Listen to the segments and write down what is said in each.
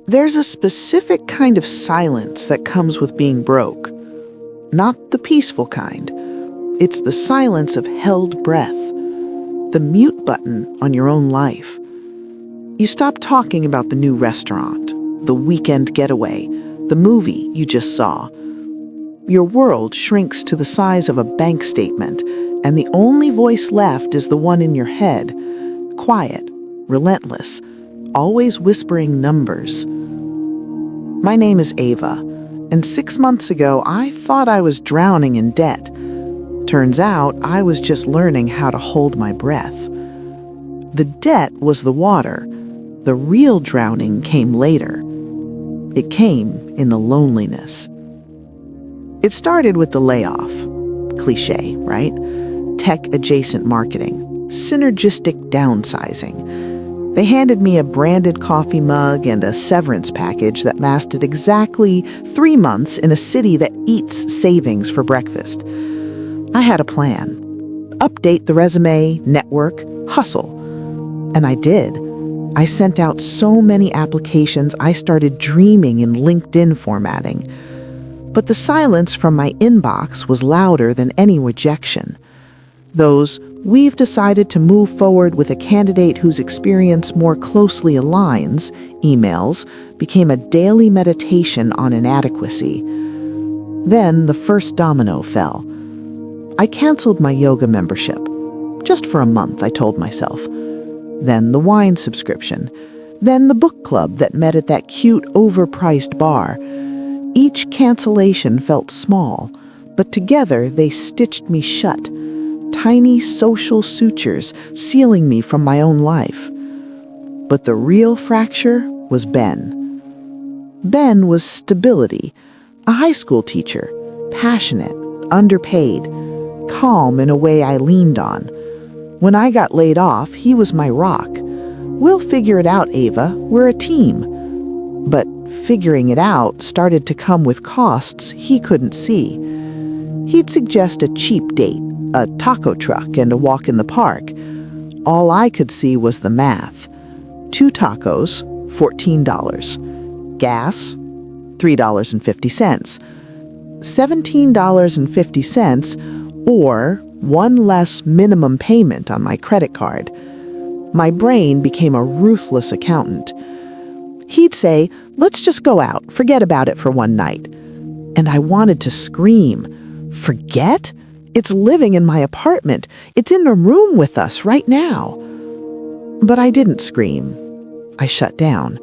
There's a specific kind of silence that comes with being broke. Not the peaceful kind. It's the silence of held breath, the mute button on your own life. You stop talking about the new restaurant, the weekend getaway, the movie you just saw. Your world shrinks to the size of a bank statement, and the only voice left is the one in your head, quiet, relentless, always whispering numbers. My name is Ava, and 6 months ago I thought I was drowning in debt. Turns out I was just learning how to hold my breath. The debt was the water. The real drowning came later. It came in the loneliness. It started with the layoff. Cliché, right? Tech-adjacent marketing. Synergistic downsizing. They handed me a branded coffee mug and a severance package that lasted exactly 3 months in a city that eats savings for breakfast. I had a plan. Update the resume, network, hustle. And I did. I sent out so many applications I started dreaming in LinkedIn formatting. But the silence from my inbox was louder than any rejection. Those, "We've decided to move forward with a candidate whose experience more closely aligns," emails became a daily meditation on inadequacy. Then the first domino fell. I canceled my yoga membership. Just for a month, I told myself. Then the wine subscription. Then the book club that met at that cute, overpriced bar. Each cancellation felt small, but together they stitched me shut. Tiny social sutures sealing me from my own life. But the real fracture was Ben. Ben was stability, a high school teacher, passionate, underpaid, calm in a way I leaned on. When I got laid off, he was my rock. "We'll figure it out, Ava. We're a team." But figuring it out started to come with costs he couldn't see. He'd suggest a cheap date, a taco truck, and a walk in the park. All I could see was the math. 2 tacos, $14. Gas, $3.50. $17.50, or one less minimum payment on my credit card. My brain became a ruthless accountant. He'd say, "Let's just go out, forget about it for one night." And I wanted to scream, "Forget? It's living in my apartment. It's in the room with us right now." But I didn't scream. I shut down.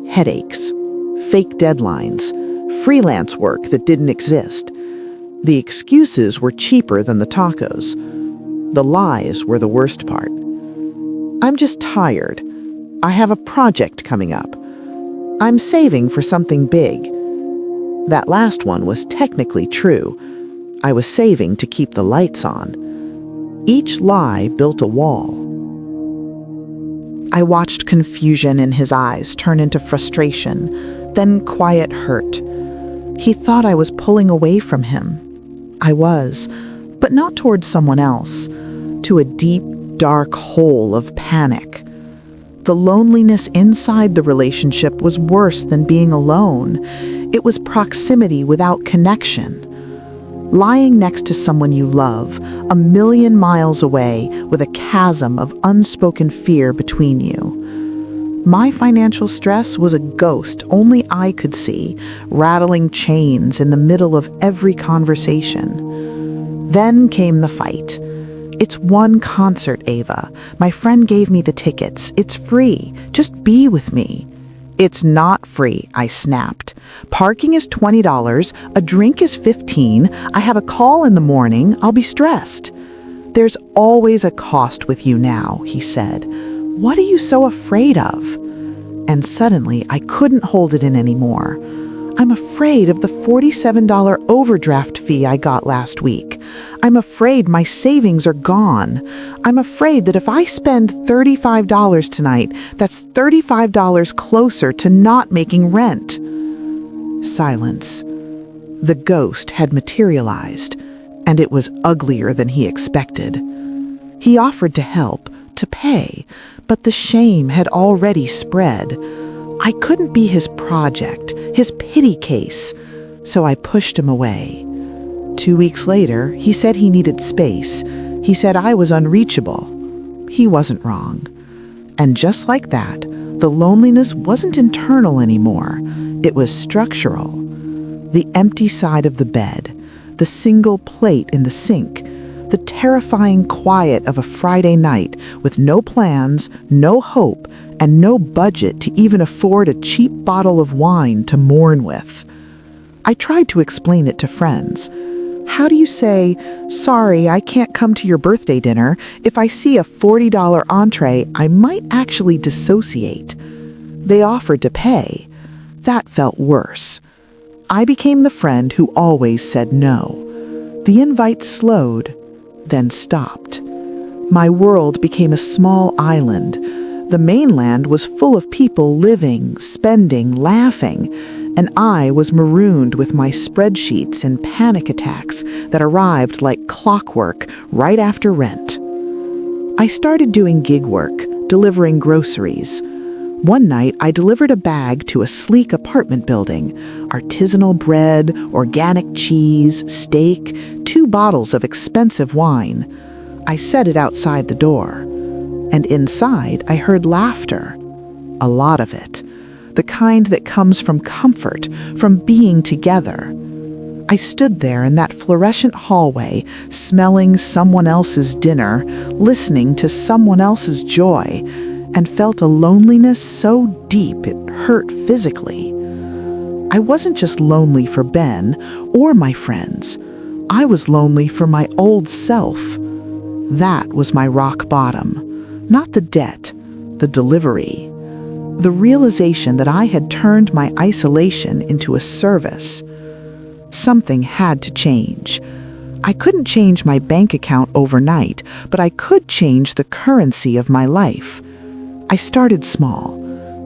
Headaches, fake deadlines, freelance work that didn't exist. The excuses were cheaper than the tacos. The lies were the worst part. "I'm just tired. I have a project coming up. I'm saving for something big." That last one was technically true. I was saving to keep the lights on. Each lie built a wall. I watched confusion in his eyes turn into frustration, then quiet hurt. He thought I was pulling away from him. I was, but not towards someone else, to a deep, dark hole of panic. The loneliness inside the relationship was worse than being alone. It was proximity without connection. Lying next to someone you love, a million miles away, with a chasm of unspoken fear between you. My financial stress was a ghost only I could see, rattling chains in the middle of every conversation. Then came the fight. "It's one concert, Ava. My friend gave me the tickets. It's free. Just be with me." "It's not free," I snapped. "Parking is $20. A drink is $15. I have a call in the morning. I'll be stressed." "There's always a cost with you now," he said. "What are you so afraid of?" And suddenly, I couldn't hold it in anymore. "I'm afraid of the $47 overdraft fee I got last week. I'm afraid my savings are gone. I'm afraid that if I spend $35 tonight, that's $35 closer to not making rent." Silence. The ghost had materialized, and it was uglier than he expected. He offered to help, to pay, but the shame had already spread. I couldn't be his project, his pity case, so I pushed him away. 2 weeks later, he said he needed space. He said I was unreachable. He wasn't wrong. And just like that, the loneliness wasn't internal anymore. It was structural. The empty side of the bed, the single plate in the sink, the terrifying quiet of a Friday night with no plans, no hope, and no budget to even afford a cheap bottle of wine to mourn with. I tried to explain it to friends. How do you say, "Sorry, I can't come to your birthday dinner. If I see a $40 entree, I might actually dissociate"? They offered to pay. That felt worse. I became the friend who always said no. The invites slowed, then stopped. My world became a small island. The mainland was full of people living, spending, laughing, and I was marooned with my spreadsheets and panic attacks that arrived like clockwork right after rent. I started doing gig work, delivering groceries. One night, I delivered a bag to a sleek apartment building, artisanal bread, organic cheese, steak, 2 bottles of expensive wine. I set it outside the door. And inside, I heard laughter. A lot of it. The kind that comes from comfort, from being together. I stood there in that fluorescent hallway, smelling someone else's dinner, listening to someone else's joy, and felt a loneliness so deep it hurt physically. I wasn't just lonely for Ben or my friends. I was lonely for my old self. That was my rock bottom. Not the debt, the delivery. The realization that I had turned my isolation into a service. Something had to change. I couldn't change my bank account overnight, but I could change the currency of my life. I started small,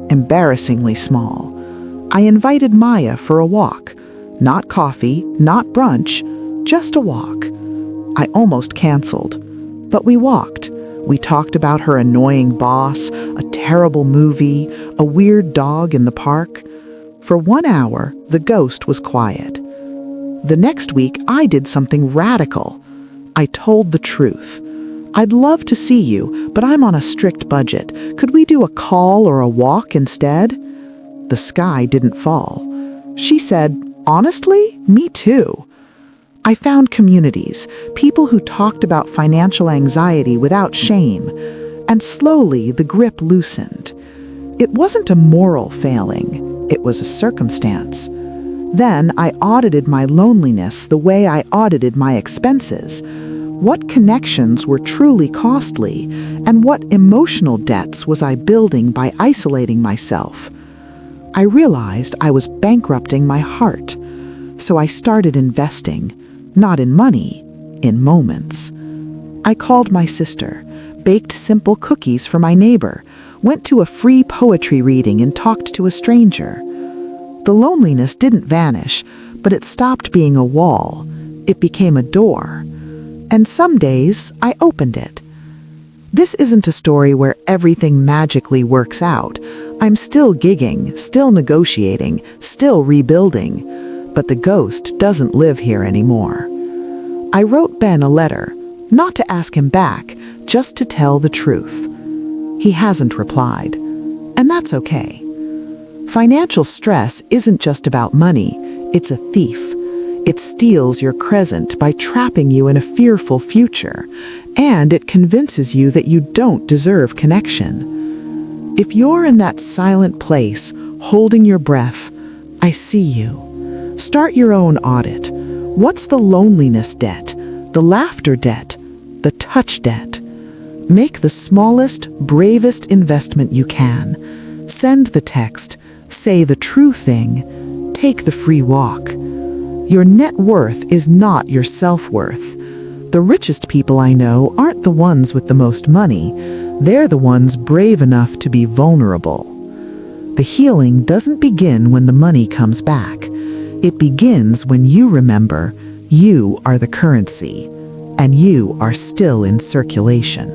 embarrassingly small. I invited Maya for a walk. Not coffee, not brunch, just a walk. I almost canceled, but we walked. We talked about her annoying boss, a terrible movie, a weird dog in the park. For 1 hour, the ghost was quiet. The next week, I did something radical. I told the truth. "I'd love to see you, but I'm on a strict budget. Could we do a call or a walk instead?" The sky didn't fall. She said, "Honestly, me too." I found communities, people who talked about financial anxiety without shame, and slowly the grip loosened. It wasn't a moral failing, it was a circumstance. Then I audited my loneliness the way I audited my expenses. What connections were truly costly, and what emotional debts was I building by isolating myself? I realized I was bankrupting my heart, so I started investing. Not in money, in moments. I called my sister, baked simple cookies for my neighbor, went to a free poetry reading and talked to a stranger. The loneliness didn't vanish, but it stopped being a wall. It became a door. And some days, I opened it. This isn't a story where everything magically works out. I'm still gigging, still negotiating, still rebuilding. But the ghost doesn't live here anymore. I wrote Ben a letter, not to ask him back, just to tell the truth. He hasn't replied, and that's okay. Financial stress isn't just about money, it's a thief. It steals your present by trapping you in a fearful future, and it convinces you that you don't deserve connection. If you're in that silent place, holding your breath, I see you. Start your own audit. What's the loneliness debt, the laughter debt, the touch debt? Make the smallest, bravest investment you can. Send the text, say the true thing, take the free walk. Your net worth is not your self-worth. The richest people I know aren't the ones with the most money. They're the ones brave enough to be vulnerable. The healing doesn't begin when the money comes back. It begins when you remember you are the currency, and you are still in circulation.